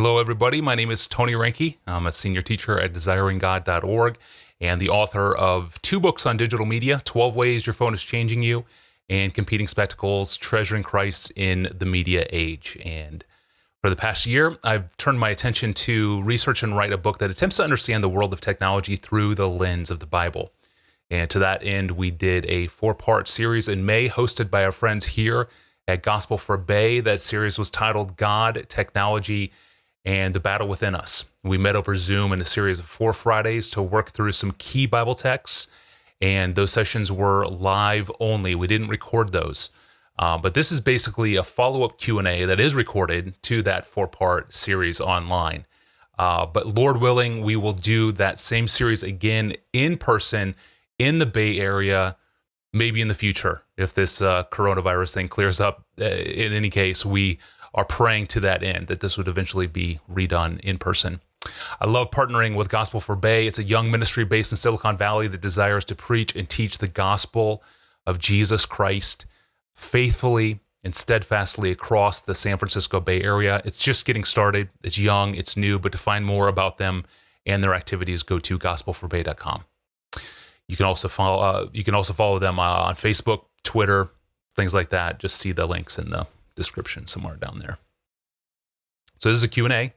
Hello, everybody. My name is Tony Reinke. I'm a senior teacher at desiringgod.org and the author of 2 books on digital media, 12 Ways Your Phone is Changing You, and Competing Spectacles, Treasuring Christ in the Media Age. And for the past year, I've turned my attention to research and write a book that attempts to understand the world of technology through the lens of the Bible. And to that end, we did a 4-part series in May, hosted by our friends here at Gospel for Bay. That series was titled God, Technology, and the Battle Within Us. We met over Zoom in a series of 4 Fridays to work through some key Bible texts, and those sessions were live only. We didn't record those. But this is basically a follow-up Q&A that is recorded to that 4-part series online. But Lord willing, we will do that same series again in person in the Bay Area, maybe in the future, if this coronavirus thing clears up. In any case, we are praying to that end, that this would eventually be redone in person. I love partnering with Gospel for Bay. It's a young ministry based in Silicon Valley that desires to preach and teach the gospel of Jesus Christ faithfully and steadfastly across the San Francisco Bay Area. It's just getting started. It's young, it's new, but to find more about them and their activities, go to gospelforbay.com. You can also follow them on Facebook, Twitter, things like that. Just see the links in the description somewhere down there. So this is a Q&A,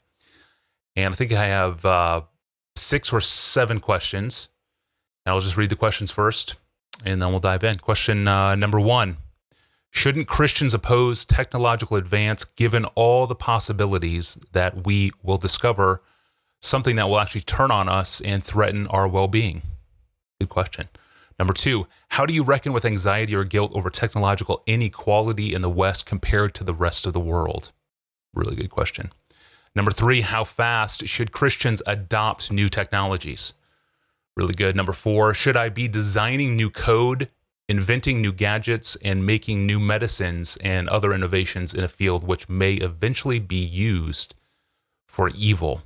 and I think I have 6 or 7 questions. And I'll just read the questions first, and then we'll dive in. Question number 1. Shouldn't Christians oppose technological advance given all the possibilities that we will discover something that will actually turn on us and threaten our well-being? Good question. Number 2, how do you reckon with anxiety or guilt over technological inequality in the West compared to the rest of the world? Really good question. Number 3, how fast should Christians adopt new technologies? Really good. Number 4, should I be designing new code, inventing new gadgets, and making new medicines and other innovations in a field which may eventually be used for evil?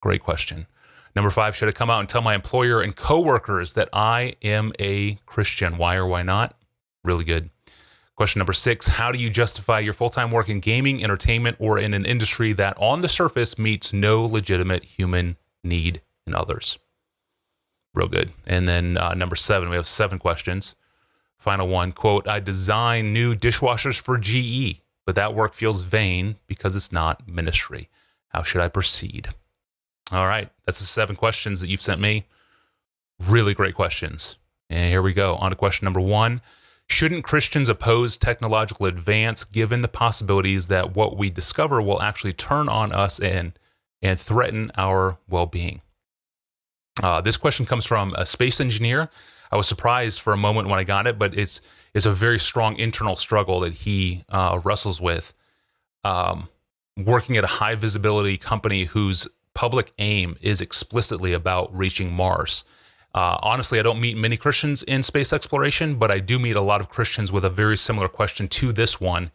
Great question. Number 5, should I come out and tell my employer and coworkers that I am a Christian? Why or why not? Really good. Question number 6, how do you justify your full-time work in gaming, entertainment, or in an industry that on the surface meets no legitimate human need in others? Real good. And then number 7, we have 7 questions. Final one, quote, I design new dishwashers for GE, but that work feels vain because it's not ministry. How should I proceed? All right, that's the 7 questions that you've sent me. Really great questions. And here we go. On to question number 1. Shouldn't Christians oppose technological advance given the possibilities that what we discover will actually turn on us and threaten our well-being? This question comes from a space engineer. I was surprised for a moment when I got it, but it's a very strong internal struggle that he wrestles with. Working at a high visibility company whose public aim is explicitly about reaching Mars. Honestly, I don't meet many Christians in space exploration, but I do meet a lot of Christians with a very similar question to this one.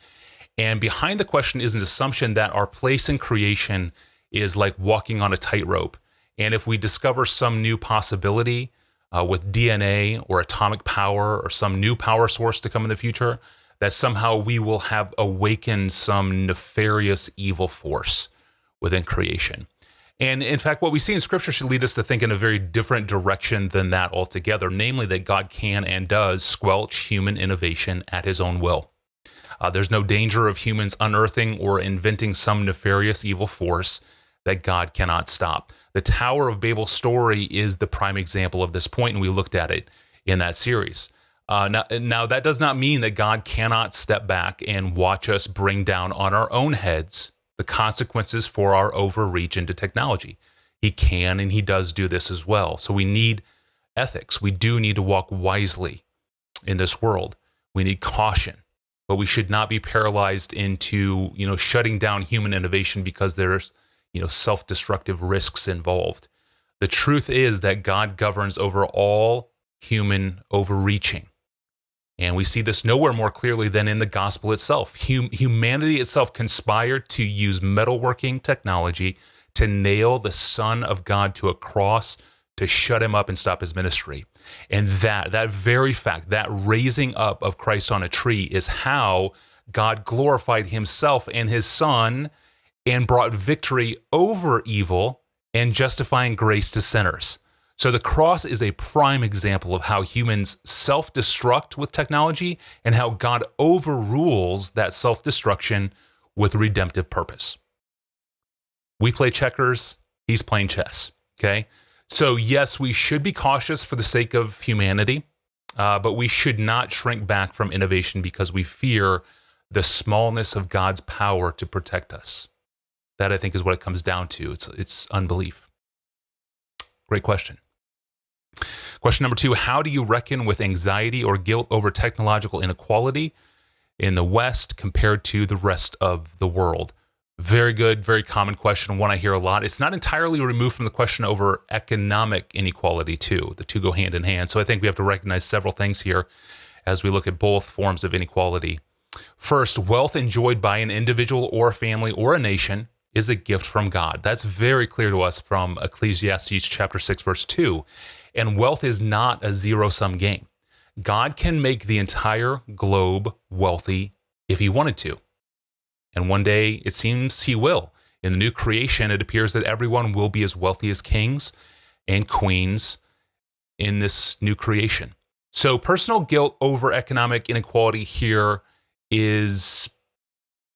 And behind the question is an assumption that our place in creation is like walking on a tightrope. And if we discover some new possibility with DNA or atomic power or some new power source to come in the future, that somehow we will have awakened some nefarious evil force within creation. And in fact, what we see in Scripture should lead us to think in a very different direction than that altogether, namely that God can and does squelch human innovation at his own will. There's no danger of humans unearthing or inventing some nefarious evil force that God cannot stop. The Tower of Babel story is the prime example of this point, and we looked at it in that series. Now, that does not mean that God cannot step back and watch us bring down on our own heads the consequences for our overreach into technology. He can and he does do this as well. So we need ethics. We do need to walk wisely in this world. We need caution, but we should not be paralyzed into, shutting down human innovation because there's, self-destructive risks involved. The truth is that God governs over all human overreaching. And we see this nowhere more clearly than in the gospel itself. Humanity itself conspired to use metalworking technology to nail the Son of God to a cross to shut him up and stop his ministry. And that very fact, that raising up of Christ on a tree is how God glorified himself and his Son and brought victory over evil and justifying grace to sinners. So the cross is a prime example of how humans self-destruct with technology and how God overrules that self-destruction with redemptive purpose. We play checkers, he's playing chess, okay? So yes, we should be cautious for the sake of humanity, but we should not shrink back from innovation because we fear the smallness of God's power to protect us. That, I think, is what it comes down to. It's unbelief. Great question. Question number 2, how do you reckon with anxiety or guilt over technological inequality in the West compared to the rest of the world? Very good, very common question, one I hear a lot. It's not entirely removed from the question over economic inequality too. The two go hand in hand. So I think we have to recognize several things here as we look at both forms of inequality. First, wealth enjoyed by an individual or a family or a nation is a gift from God. That's very clear to us from Ecclesiastes chapter 6, verse 2. And wealth is not a zero-sum game. God can make the entire globe wealthy if he wanted to. And one day, it seems he will. In the new creation, it appears that everyone will be as wealthy as kings and queens in this new creation. So personal guilt over economic inequality here is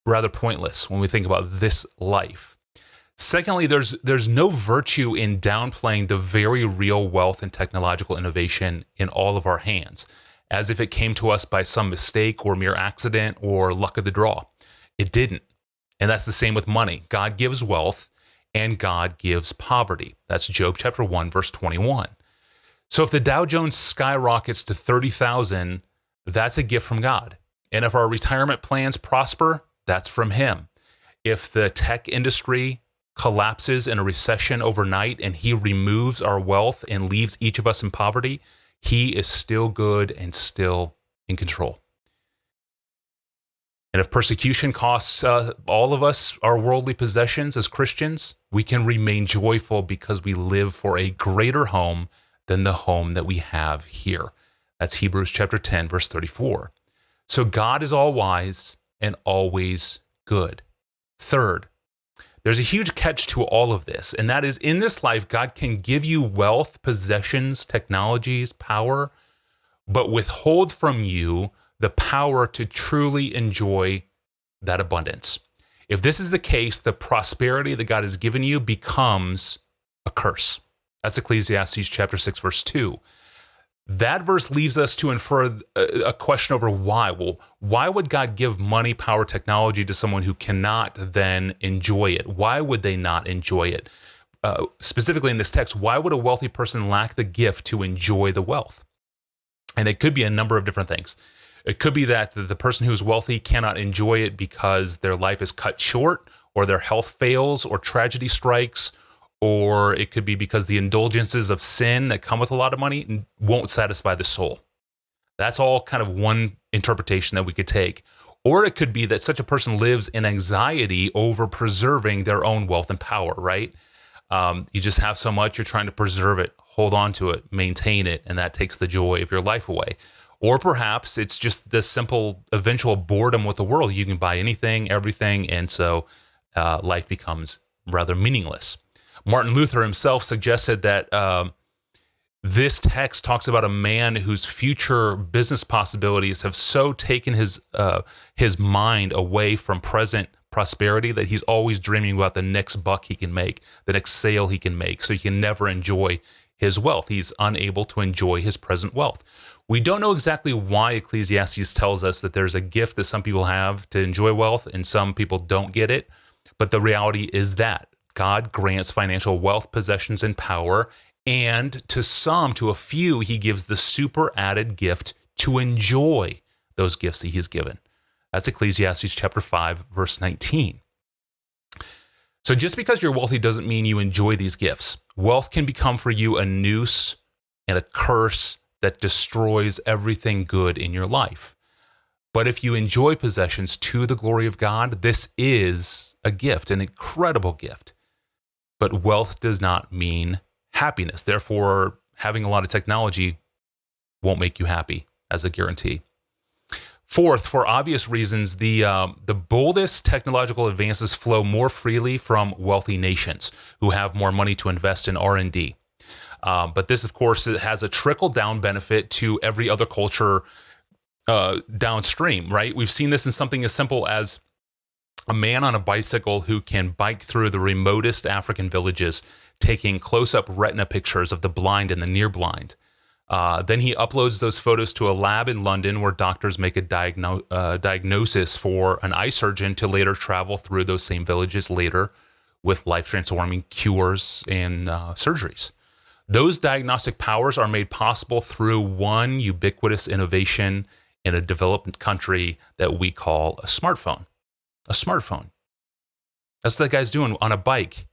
rather pointless when we think about this life. Secondly, there's no virtue in downplaying the very real wealth and technological innovation in all of our hands, as if it came to us by some mistake or mere accident or luck of the draw. It didn't. And that's the same with money. God gives wealth and God gives poverty. That's Job chapter 1, verse 21. So if the Dow Jones skyrockets to 30,000, that's a gift from God. And if our retirement plans prosper, that's from him. If the tech industry collapses in a recession overnight and he removes our wealth and leaves each of us in poverty, he is still good and still in control. And if persecution costs all of us our worldly possessions as Christians, we can remain joyful because we live for a greater home than the home that we have here. That's Hebrews chapter 10, verse 34. So God is all wise and always good. Third, there's a huge catch to all of this, and that is in this life, God can give you wealth, possessions, technologies, power, but withhold from you the power to truly enjoy that abundance. If this is the case, the prosperity that God has given you becomes a curse. That's Ecclesiastes chapter 6, verse 2. That verse leaves us to infer a question over why. Well, why would God give money, power, technology to someone who cannot then enjoy it? Why would they not enjoy it? Specifically in this text, why would a wealthy person lack the gift to enjoy the wealth? And it could be a number of different things. It could be that the person who's wealthy cannot enjoy it because their life is cut short, or their health fails, or tragedy strikes, or it could be because the indulgences of sin that come with a lot of money won't satisfy the soul. That's all kind of one interpretation that we could take. Or it could be that such a person lives in anxiety over preserving their own wealth and power, right? You just have so much, you're trying to preserve it, hold on to it, maintain it, and that takes the joy of your life away. Or perhaps it's just the simple eventual boredom with the world. You can buy anything, everything, and so life becomes rather meaningless. Martin Luther himself suggested that this text talks about a man whose future business possibilities have so taken his mind away from present prosperity that he's always dreaming about the next buck he can make, the next sale he can make, so he can never enjoy his wealth. He's unable to enjoy his present wealth. We don't know exactly why Ecclesiastes tells us that there's a gift that some people have to enjoy wealth and some people don't get it, but the reality is that God grants financial wealth, possessions, and power, and to some, to a few, he gives the super added gift to enjoy those gifts that he's given. That's Ecclesiastes chapter 5, verse 19. So just because you're wealthy doesn't mean you enjoy these gifts. Wealth can become for you a noose and a curse that destroys everything good in your life. But if you enjoy possessions to the glory of God, this is a gift, an incredible gift. But wealth does not mean happiness. Therefore, having a lot of technology won't make you happy as a guarantee. Fourth, for obvious reasons, the boldest technological advances flow more freely from wealthy nations who have more money to invest in R&D. But this, of course, it has a trickle-down benefit to every other culture downstream, right? We've seen this in something as simple as a man on a bicycle who can bike through the remotest African villages, taking close-up retina pictures of the blind and the near blind. Then he uploads those photos to a lab in London where doctors make a diagnosis for an eye surgeon to later travel through those same villages later with life-transforming cures and surgeries. Those diagnostic powers are made possible through one ubiquitous innovation in a developed country that we call a smartphone. A smartphone. That's what that guy's doing on a bike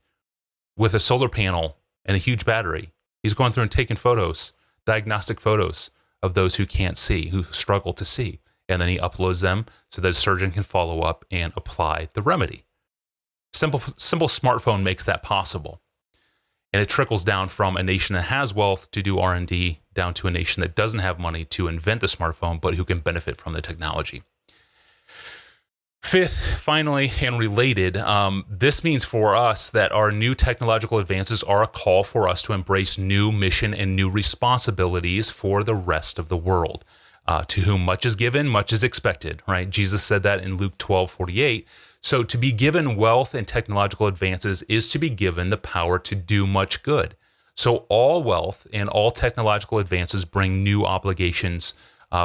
with a solar panel and a huge battery. He's going through and taking photos, diagnostic photos of those who can't see, who struggle to see. And then he uploads them so that a surgeon can follow up and apply the remedy. Simple smartphone makes that possible. And it trickles down from a nation that has wealth to do R&D down to a nation that doesn't have money to invent the smartphone, but who can benefit from the technology. Fifth, finally, and related, this means for us that our new technological advances are a call for us to embrace new mission and new responsibilities for the rest of the world. To whom much is given, much is expected, right? Jesus said that in Luke 12:48. So to be given wealth and technological advances is to be given the power to do much good. So all wealth and all technological advances bring new obligations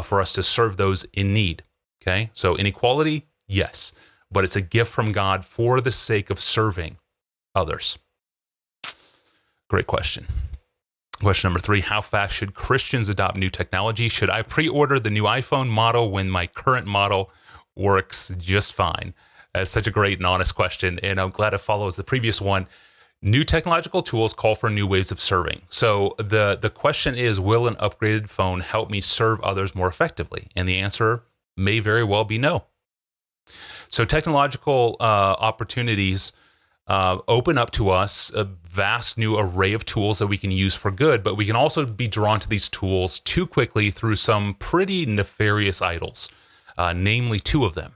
for us to serve those in need, okay? So inequality, yes, but it's a gift from God for the sake of serving others. Great question. Question number 3, how fast should Christians adopt new technology? Should I pre-order the new iPhone model when my current model works just fine? That's such a great and honest question, and I'm glad it follows the previous one. New technological tools call for new ways of serving. So the question is, will an upgraded phone help me serve others more effectively? And the answer may very well be no. So technological opportunities open up to us a vast new array of tools that we can use for good, but we can also be drawn to these tools too quickly through some pretty nefarious idols, namely 2 of them.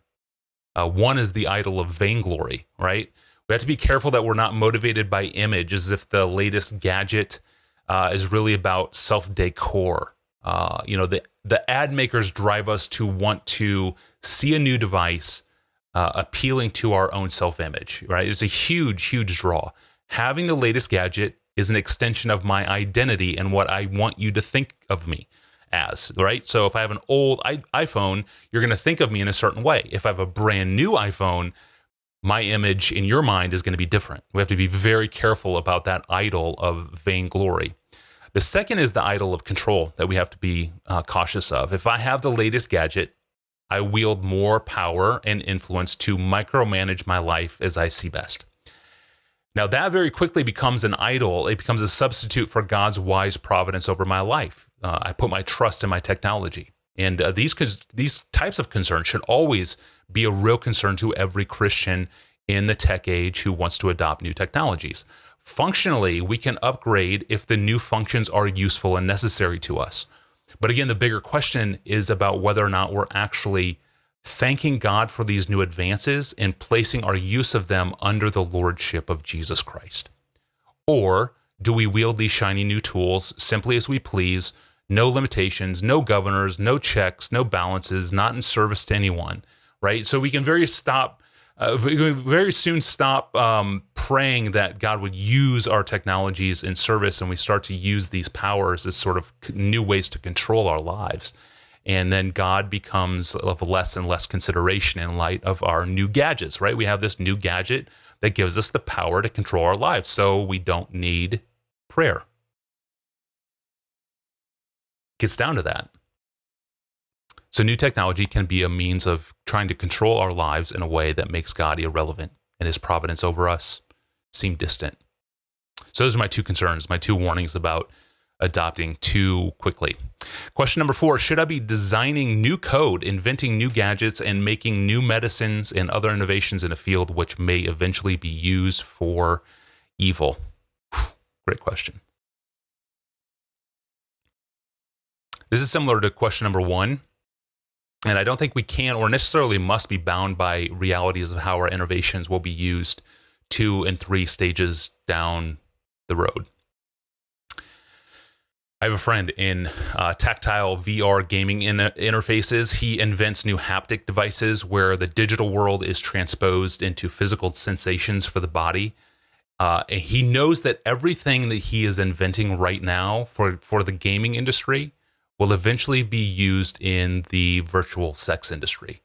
One is the idol of vainglory, right? We have to be careful that we're not motivated by image as if the latest gadget is really about self-decor. The ad makers drive us to want to see a new device appealing to our own self-image, right? It's a huge, huge draw. Having the latest gadget is an extension of my identity and what I want you to think of me as, right? So if I have an old iPhone, you're going to think of me in a certain way. If I have a brand new iPhone, my image in your mind is going to be different. We have to be very careful about that idol of vainglory. The second is the idol of control that we have to be cautious of. If I have the latest gadget, I wield more power and influence to micromanage my life as I see best. Now that very quickly becomes an idol. It becomes a substitute for God's wise providence over my life. I put my trust in my technology. And these types of concerns should always be a real concern to every Christian in the tech age who wants to adopt new technologies. Functionally, we can upgrade if the new functions are useful and necessary to us. But again, the bigger question is about whether or not we're actually thanking God for these new advances and placing our use of them under the lordship of Jesus Christ. Or do we wield these shiny new tools simply as we please, no limitations, no governors, no checks, no balances, not in service to anyone, right? So we can very soon stop praying that God would use our technologies in service, and we start to use these powers as sort of new ways to control our lives. And then God becomes of less and less consideration in light of our new gadgets, right? We have this new gadget that gives us the power to control our lives, so we don't need prayer. It gets down to that. So new technology can be a means of trying to control our lives in a way that makes God irrelevant and his providence over us seem distant. So those are my 2 concerns, my 2 warnings about adopting too quickly. Question number 4, should I be designing new code, inventing new gadgets, and making new medicines and other innovations in a field which may eventually be used for evil? Great question. This is similar to question number 1. And I don't think we can or necessarily must be bound by realities of how our innovations will be used 2 and 3 stages down the road. I have a friend in tactile VR gaming interfaces. He invents new haptic devices where the digital world is transposed into physical sensations for the body. And he knows that everything that he is inventing right now for the gaming industry will eventually be used in the virtual sex industry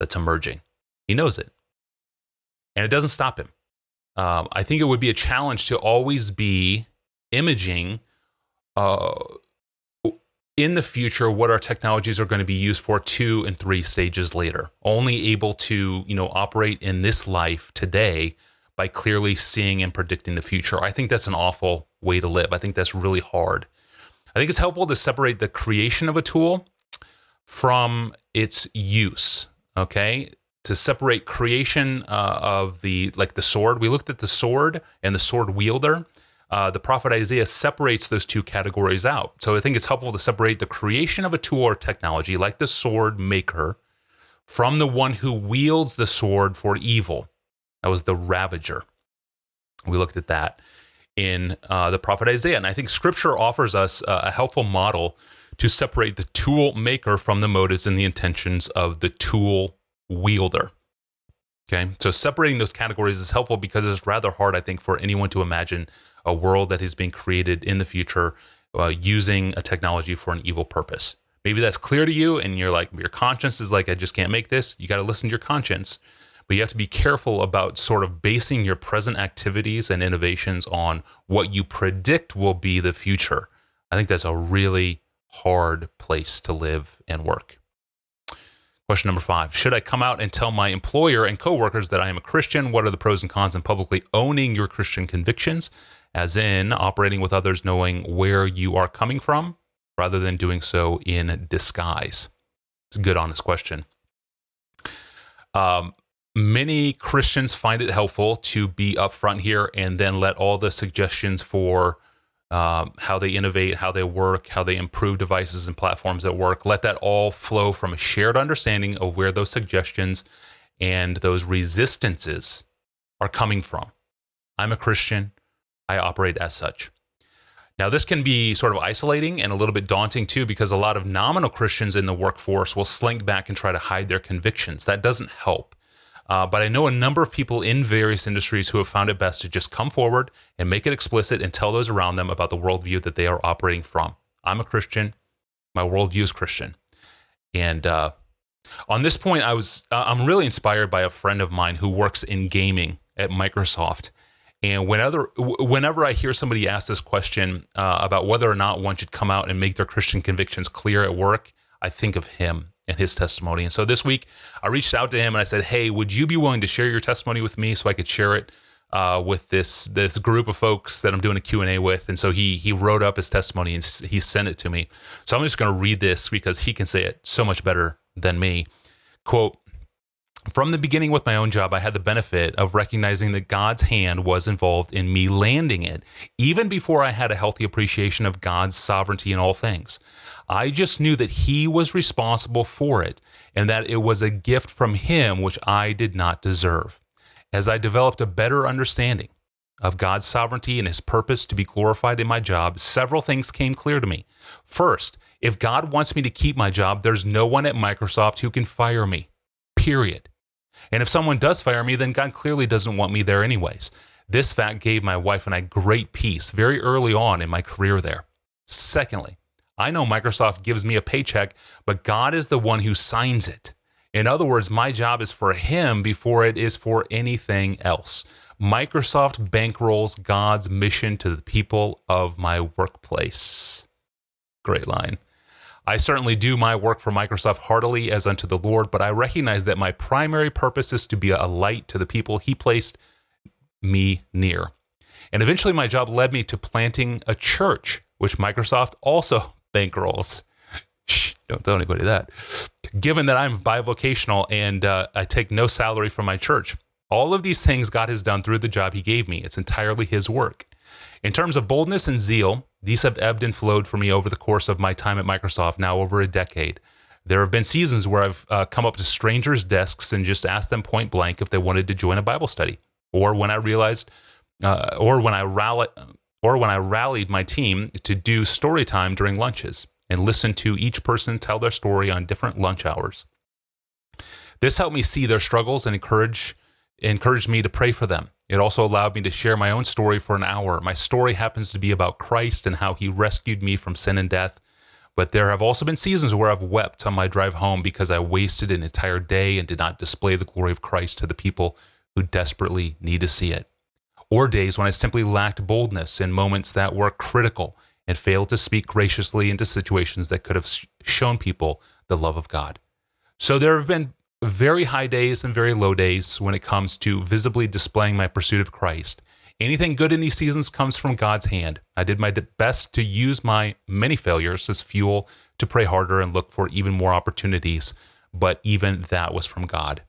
that's emerging. He knows it. And it doesn't stop him. I think it would be a challenge to always be imaging in the future what our technologies are going to be used for 2 and 3 stages later. Only able to, operate in this life today by clearly seeing and predicting the future. I think that's an awful way to live. I think that's really hard. I think it's helpful to separate the creation of a tool from its use, okay? To separate creation of the sword. We looked at the sword and the sword wielder. The prophet Isaiah separates those 2 categories out. So I think it's helpful to separate the creation of a tool or technology, like the sword maker, from the one who wields the sword for evil. That was the ravager. We looked at that in the prophet Isaiah. And I think Scripture offers us a helpful model to separate the tool maker from the motives and the intentions of the tool wielder. Okay, so separating those categories is helpful because it's rather hard, I think, for anyone to imagine a world that is being created in the future using a technology for an evil purpose. Maybe that's clear to you and you're like, your conscience is like, I just can't make this. You got to listen to your conscience. But you have to be careful about sort of basing your present activities and innovations on what you predict will be the future. I think that's a really hard place to live and work. Question number 5, should I come out and tell my employer and coworkers that I am a Christian? What are the pros and cons in publicly owning your Christian convictions, as in operating with others knowing where you are coming from, rather than doing so in disguise? It's a good, honest question. Many Christians find it helpful to be upfront here and then let all the suggestions for how they innovate, how they work, how they improve devices and platforms that work, let that all flow from a shared understanding of where those suggestions and those resistances are coming from. I'm a Christian. I operate as such. Now, this can be sort of isolating and a little bit daunting too, because a lot of nominal Christians in the workforce will slink back and try to hide their convictions. That doesn't help. But I know a number of people in various industries who have found it best to just come forward and make it explicit and tell those around them about the worldview that they are operating from. I'm a Christian. My worldview is Christian. And on this point, I'm really inspired by a friend of mine who works in gaming at Microsoft. And whenever I hear somebody ask this question about whether or not one should come out and make their Christian convictions clear at work, I think of him and his testimony. And so this week, I reached out to him and I said, hey, would you be willing to share your testimony with me so I could share it with this group of folks that I'm doing a Q&A with? And so he wrote up his testimony and he sent it to me. So I'm just going to read this because he can say it so much better than me. Quote, from the beginning with my own job, I had the benefit of recognizing that God's hand was involved in me landing it, even before I had a healthy appreciation of God's sovereignty in all things. I just knew that He was responsible for it and that it was a gift from Him which I did not deserve. As I developed a better understanding of God's sovereignty and His purpose to be glorified in my job, several things came clear to me. First, if God wants me to keep my job, there's no one at Microsoft who can fire me, period. And if someone does fire me, then God clearly doesn't want me there anyways. This fact gave my wife and I great peace very early on in my career there. Secondly, I know Microsoft gives me a paycheck, but God is the one who signs it. In other words, my job is for Him before it is for anything else. Microsoft bankrolls God's mission to the people of my workplace. Great line. I certainly do my work for Microsoft heartily as unto the Lord, but I recognize that my primary purpose is to be a light to the people He placed me near. And eventually my job led me to planting a church, which Microsoft also bankrolls. Shh, don't tell anybody that. Given that I'm bivocational and I take no salary from my church, all of these things God has done through the job He gave me. It's entirely His work. In terms of boldness and zeal, these have ebbed and flowed for me over the course of my time at Microsoft, now over a decade. There have been seasons where I've come up to strangers' desks and just asked them point blank if they wanted to join a Bible study, or when I realized, or when I rallied my team to do story time during lunches and listen to each person tell their story on different lunch hours. This helped me see their struggles and encouraged me to pray for them. It also allowed me to share my own story for an hour. My story happens to be about Christ and how he rescued me from sin and death. But there have also been seasons where I've wept on my drive home because I wasted an entire day and did not display the glory of Christ to the people who desperately need to see it. Or days when I simply lacked boldness in moments that were critical and failed to speak graciously into situations that could have shown people the love of God. So there have been very high days and very low days when it comes to visibly displaying my pursuit of Christ. Anything good in these seasons comes from God's hand. I did my best to use my many failures as fuel to pray harder and look for even more opportunities, but even that was from God.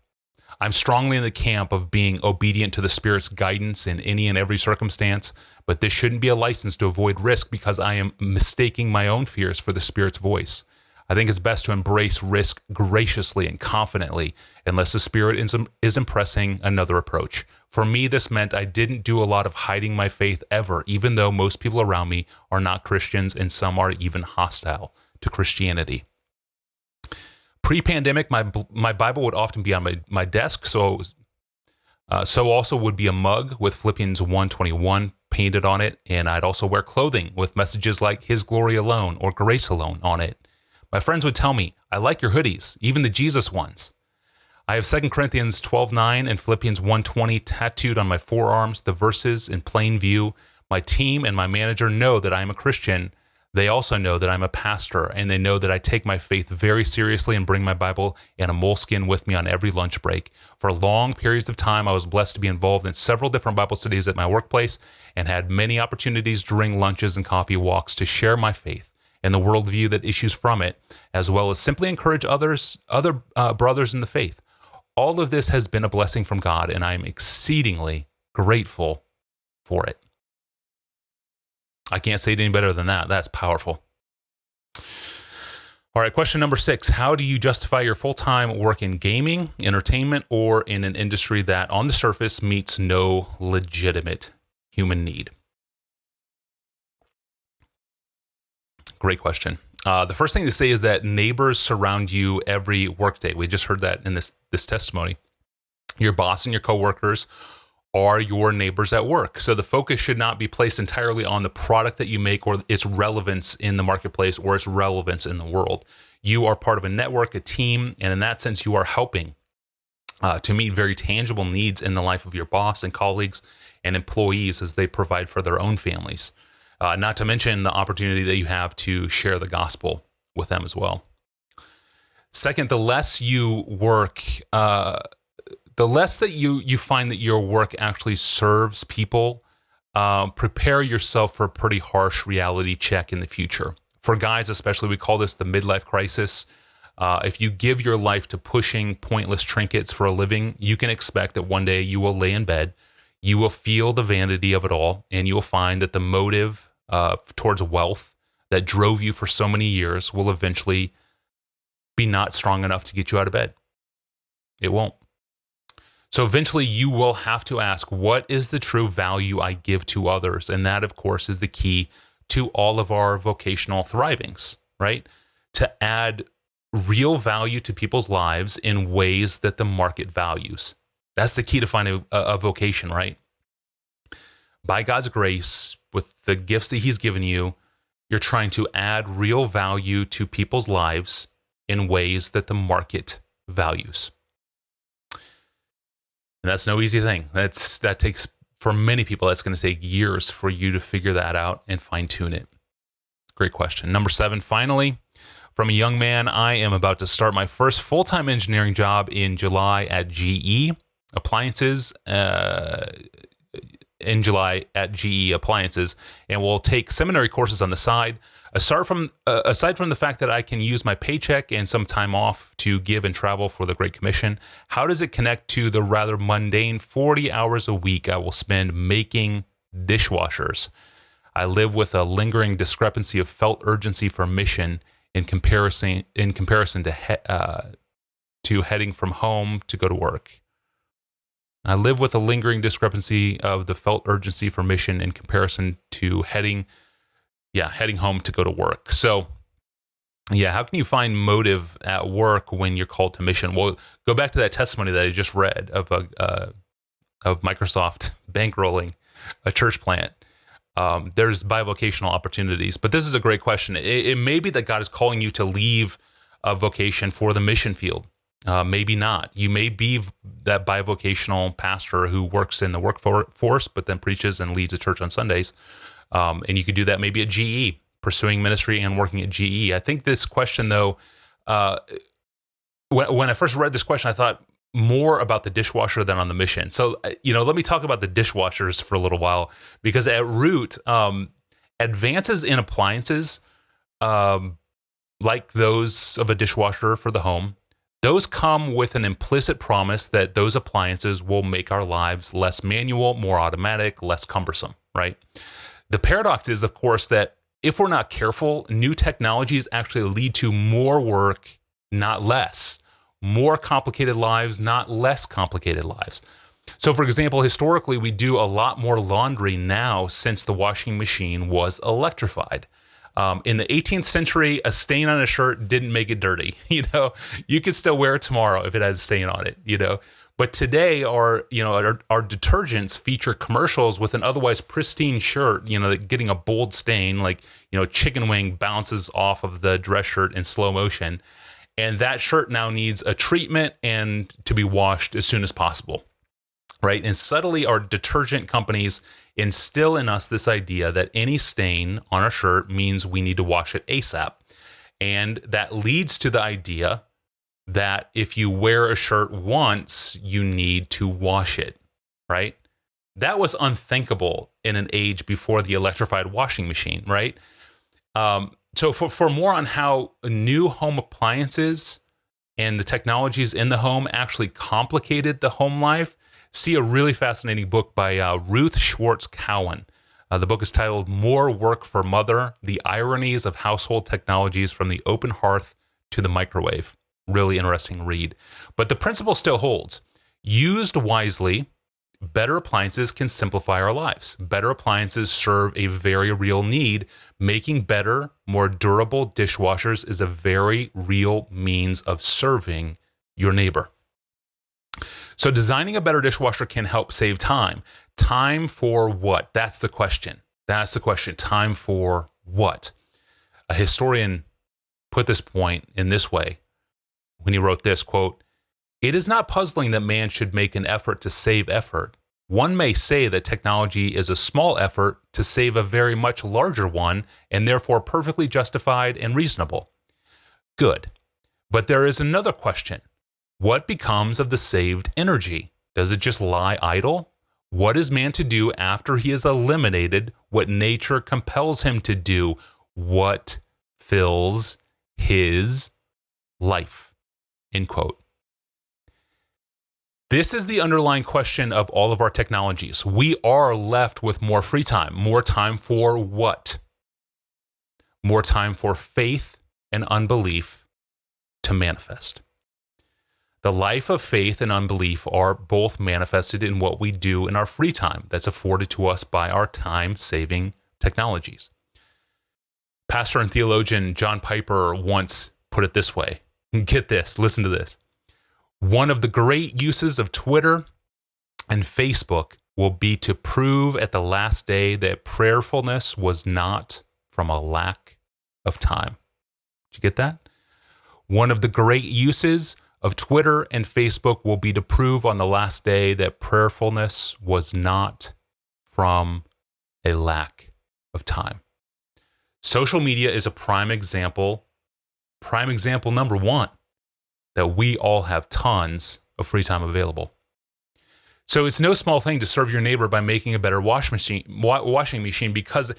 I'm strongly in the camp of being obedient to the Spirit's guidance in any and every circumstance, but this shouldn't be a license to avoid risk because I am mistaking my own fears for the Spirit's voice. I think it's best to embrace risk graciously and confidently unless the Spirit is impressing another approach. For me, this meant I didn't do a lot of hiding my faith ever, even though most people around me are not Christians and some are even hostile to Christianity. Pre-pandemic, my Bible would often be on my desk, so also would be a mug with Philippians 1:21 painted on it, and I'd also wear clothing with messages like His glory alone or grace alone on it. My friends would tell me, I like your hoodies, even the Jesus ones. I have 2 Corinthians 12:9 and Philippians 1:20 tattooed on my forearms, the verses in plain view. My team and my manager know that I am a Christian. They also know that I'm a pastor, and they know that I take my faith very seriously and bring my Bible and a moleskin with me on every lunch break. For long periods of time, I was blessed to be involved in several different Bible studies at my workplace and had many opportunities during lunches and coffee walks to share my faith and the worldview that issues from it, as well as simply encourage other brothers in the faith. All of this has been a blessing from God, and I am exceedingly grateful for it. I can't say it any better than that. That's powerful. All right, question number 6. How do you justify your full-time work in gaming, entertainment, or in an industry that on the surface meets no legitimate human need? Great question. The first thing to say is that neighbors surround you every workday. We just heard that in this testimony. Your boss and your coworkers are your neighbors at work. So the focus should not be placed entirely on the product that you make or its relevance in the marketplace or its relevance in the world. You are part of a network, a team, and in that sense, you are helping to meet very tangible needs in the life of your boss and colleagues and employees as they provide for their own families. Not to mention the opportunity that you have to share the gospel with them as well. Second, the less you work, the less that you find that your work actually serves people, prepare yourself for a pretty harsh reality check in the future. For guys especially, we call this the midlife crisis. If you give your life to pushing pointless trinkets for a living, you can expect that one day you will lay in bed, you will feel the vanity of it all, and you will find that the motive towards wealth that drove you for so many years will eventually be not strong enough to get you out of bed. It won't. So eventually you will have to ask, what is the true value I give to others? And that, of course, is the key to all of our vocational thrivings, right? To add real value to people's lives in ways that the market values. That's the key to finding a vocation, right? By God's grace, with the gifts that He's given you, you're trying to add real value to people's lives in ways that the market values. And that's no easy thing. That takes, for many people, that's going to take years for you to figure that out and fine tune it. Great question. Number 7, finally, from a young man, I am about to start my first full-time engineering job in July at GE Appliances, and will take seminary courses on the side. Aside from the fact that I can use my paycheck and some time off to give and travel for the Great Commission, how does it connect to the rather mundane 40 hours a week I will spend making dishwashers? I live with a lingering discrepancy of felt urgency for mission in comparison to heading from home to go to work. I live with a lingering discrepancy of the felt urgency for mission in comparison to heading home to go to work. So, how can you find motive at work when you're called to mission? Well, go back to that testimony that I just read of Microsoft bankrolling a church plant. There's bivocational opportunities, but this is a great question. It may be that God is calling you to leave a vocation for the mission field. Maybe not. You may be that bivocational pastor who works in the workforce, but then preaches and leads a church on Sundays. And you could do that maybe at GE, pursuing ministry and working at GE. I think this question, though, when I first read this question, I thought more about the dishwasher than on the mission. So, let me talk about the dishwashers for a little while, because at root, advances in appliances, like those of a dishwasher for the home, those come with an implicit promise that those appliances will make our lives less manual, more automatic, less cumbersome, right? The paradox is, of course, that if we're not careful, new technologies actually lead to more work, not less. More complicated lives, not less complicated lives. So, for example, historically, we do a lot more laundry now since the washing machine was electrified. In the 18th century, a stain on a shirt didn't make it dirty. You could still wear it tomorrow if it had a stain on it. But today, our detergents feature commercials with an otherwise pristine shirt. Getting a bold stain, like chicken wing bounces off of the dress shirt in slow motion, and that shirt now needs a treatment and to be washed as soon as possible. Right? And subtly, our detergent companies instill in us this idea that any stain on a shirt means we need to wash it ASAP. And that leads to the idea that if you wear a shirt once, you need to wash it, right? That was unthinkable in an age before the electrified washing machine, right? So for more on how new home appliances and the technologies in the home actually complicated the home life, see a really fascinating book by Ruth Schwartz Cowan. The book is titled More Work for Mother: The Ironies of Household Technologies from the Open Hearth to the Microwave. Really interesting read. But the principle still holds. Used wisely, better appliances can simplify our lives. Better appliances serve a very real need. Making better, more durable dishwashers is a very real means of serving your neighbor. So designing a better dishwasher can help save time. Time for what? That's the question. Time for what? A historian put this point in this way when he wrote this, quote, "It is not puzzling that man should make an effort to save effort. One may say that technology is a small effort to save a very much larger one, and therefore perfectly justified and reasonable. Good. But there is another question. What becomes of the saved energy? Does it just lie idle? What is man to do after he has eliminated what nature compels him to do? What fills his life?" End quote. This is the underlying question of all of our technologies. We are left with more free time. More time for what? More time for faith and unbelief to manifest. The life of faith and unbelief are both manifested in what we do in our free time that's afforded to us by our time-saving technologies. Pastor and theologian John Piper once put it this way. Get this, listen to this. One of the great uses of Twitter and Facebook will be to prove at the last day that prayerfulness was not from a lack of time. Did you get that? One of the great uses of Twitter and Facebook will be to prove on the last day that prayerfulness was not from a lack of time. Social media is a prime example number one, that we all have tons of free time available. So it's no small thing to serve your neighbor by making a better washing machine, because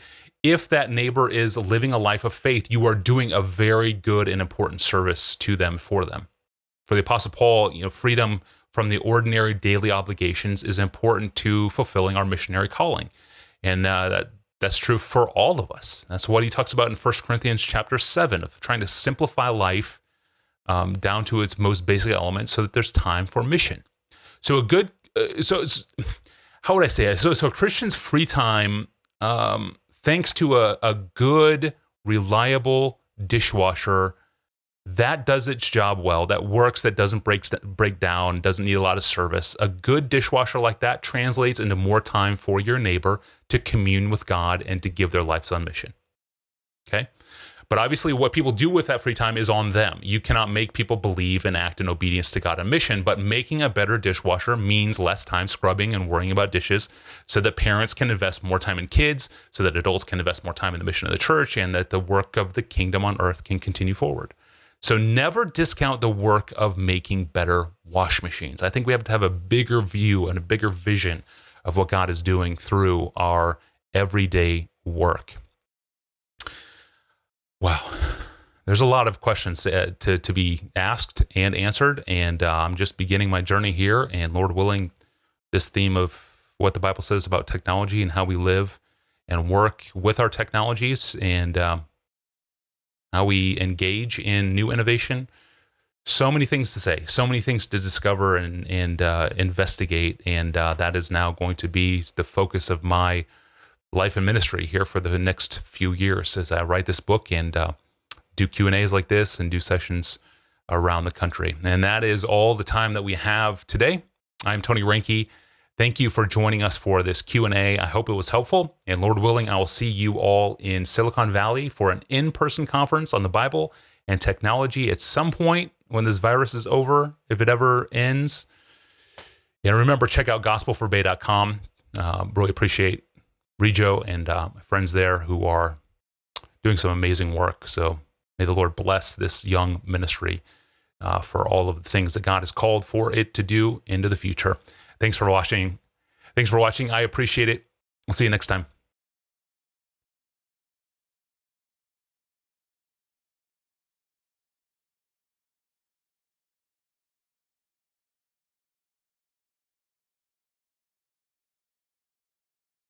if that neighbor is living a life of faith, you are doing a very good and important service to them, for them. For the Apostle Paul, freedom from the ordinary daily obligations is important to fulfilling our missionary calling. And that's That's true for all of us. That's what he talks about in 1 Corinthians chapter 7, of trying to simplify life down to its most basic elements so that there's time for mission. So how would I say it? So a Christian's free time, thanks to a good, reliable dishwasher that does its job well, that works, that doesn't break down, doesn't need a lot of service. A good dishwasher like that translates into more time for your neighbor to commune with God and to give their lives on mission. Okay? But obviously what people do with that free time is on them. You cannot make people believe and act in obedience to God on mission, but making a better dishwasher means less time scrubbing and worrying about dishes so that parents can invest more time in kids, so that adults can invest more time in the mission of the church, and that the work of the kingdom on earth can continue forward. So never discount the work of making better wash machines. I think we have to have a bigger view and a bigger vision of what God is doing through our everyday work. Wow. There's a lot of questions to be asked and answered, and I'm just beginning my journey here, and Lord willing, this theme of what the Bible says about technology and how we live and work with our technologies and how we engage in new innovation. So many things to say, so many things to discover and investigate, and that is now going to be the focus of my life and ministry here for the next few years as I write this book and do Q&As like this and do sessions around the country. And that is all the time that we have today. I'm Tony Reinke. Thank you for joining us for this Q&A. I hope it was helpful. And Lord willing, I will see you all in Silicon Valley for an in-person conference on the Bible and technology at some point when this virus is over, if it ever ends. And remember, check out gospelforbay.com. Really appreciate Rejo and my friends there who are doing some amazing work. So may the Lord bless this young ministry for all of the things that God has called for it to do into the future. Thanks for watching. I appreciate it. I'll see you next time.